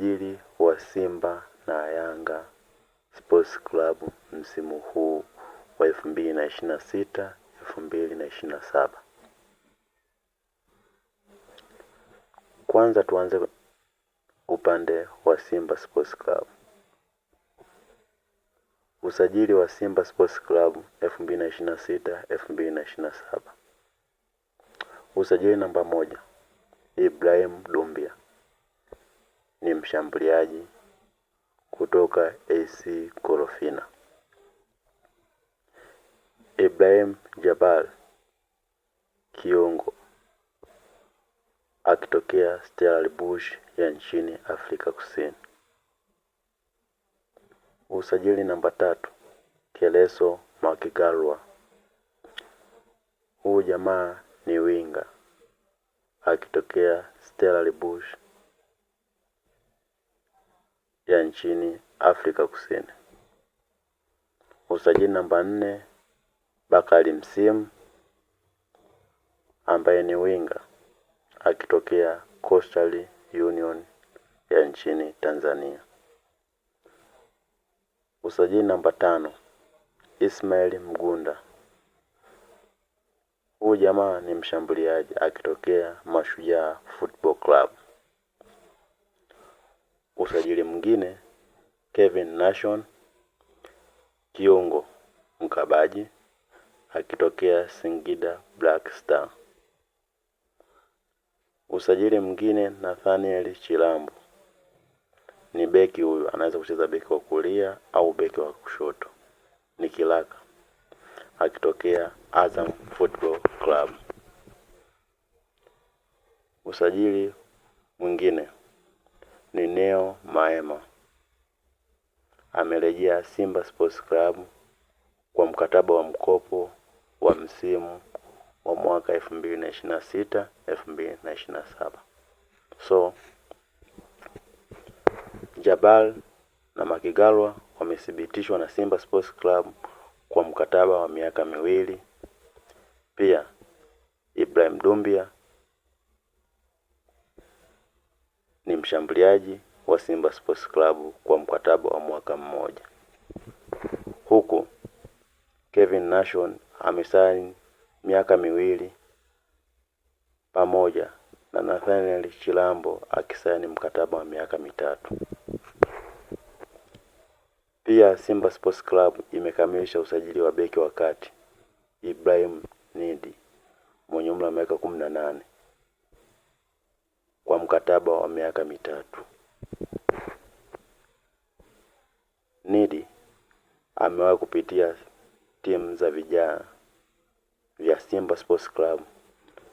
Usajili wa Simba na Yanga Sports Club msimu huu wa 2026 2027. Kwanza tuanze upande wa Simba Sports Club. Usajili wa Simba Sports Club 2026 2027. Usajili namba 1, Ibrahim Dumbia, ni mshambuliaji kutoka AC Korofina. Ibrahim Jabal, kiungo akitokea Stellenbosch ya nchini Afrika Kusini. Usajili namba 3, Keleso Makigalwa, huyu jamaa ni winga akitokea Stellenbosch ya nchini Afrika Kusini. Usajili namba 4, Bakari Msimu, ambaye ni winga akitokea Coastal Union ya nchini Tanzania. Usajili namba 5, Ismail Mgunda, huyu jamaa ni mshambuliaji akitokea Mashujaa Football Club. Usajili mwingine, Kevin Nation, kiungo mkabaji akitokea Singida Black Star. Usajili mwingine, Nathaniel Chilambo, ni beki, huyu anaweza kucheza beki wa kulia au beki wa kushoto, ni kilaka akitokea Azam Football Club. Usajili mwingine ni Neo Maema, amerejea Simba Sports Club kwa mkataba wa mkopo wa msimu wa mwaka 2026 2027. So Jabal na Makigalwa wamethibitishwa na Simba Sports Club kwa mkataba wa miaka 2. Pia Ibrahim Dumbia ni mshambuliaji wa Simba Sports Club kwa mkataba wa mwaka 1. Huku Kevin Nation amesaini miaka 2 pamoja na Nathaniel Chilambo akisaini mkataba wa miaka 3. Pia Simba Sports Club imekamilisha usajili wa beki wa kati Ibrahim Nidi mwenye umri wa miaka 18 kwa mkataba wa miaka 3. Nidi amewahi kupitia timu za vijana vya Simba Sports Club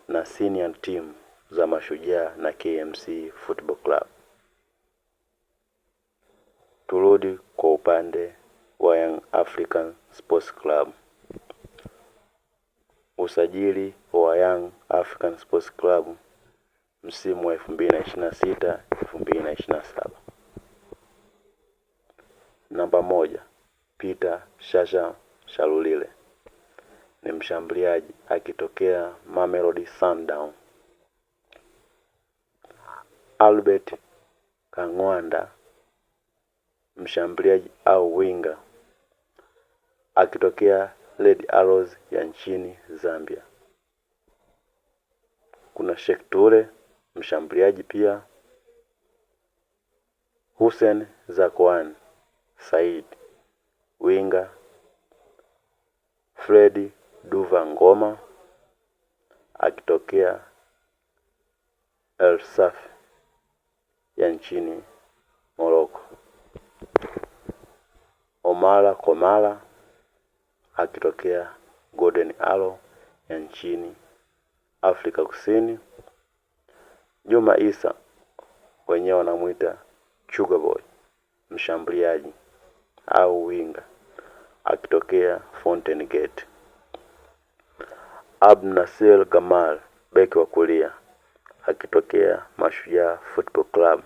na senior team za Mashujaa na KMC Football Club. Turudi kwa upande wa Young African Sports Club. Usajili wa Young African Sports Club msimu wa 2026 2027. Namba 1, Peter Shasha Shalulile, ni mshambuliaji akitokea Mamelodi Sundowns. Albert Kangwanda, mshambuliaji au winga akitokea Red Arrows ya nchini Zambia. Kuna Sheikh Toure, mshambuliaji pia. Hussein Zakwan Said, winga. Freddy Duva Ngoma akitokea El Safi ya nchini Morocco. Omala Komala akitokea Golden Arrow ya nchini Afrika Kusini. Juma Isa, wenyewe wanamuita Sugar Boy, mshambuliaji au winga akitokea Fountain Gate. Abnasir Gamal, beki wa kulia akitokea Mashujaa Football Club,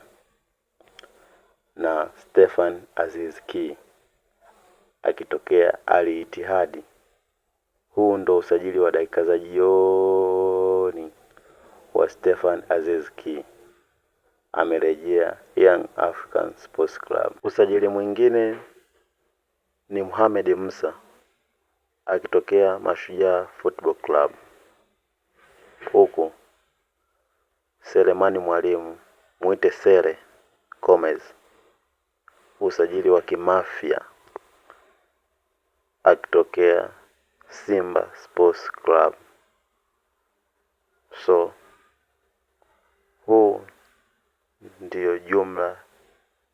na Stefan Aziz Ki akitokea Al Ittihad. Huu ndo usajili wa dakika za jioni wa Stefan Aziz Ki amerejea Young African Sports Club. Usajili mwingine ni Mohamed Musa akitokea Mashujaa Football Club, huku Selemani Mwalimu muite Sere Gomez, usajili wa kimafia, akitokea Simba Sports Club. So huu ndiyo jumla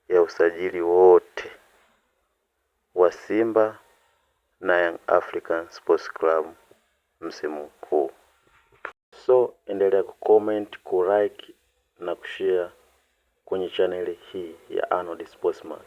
ya usajili wote wa Simba na Young African Sports Club msimu huu. So endelea kucomment, kulike na kushare kwenye chaneli hii ya Arnold Sportsman.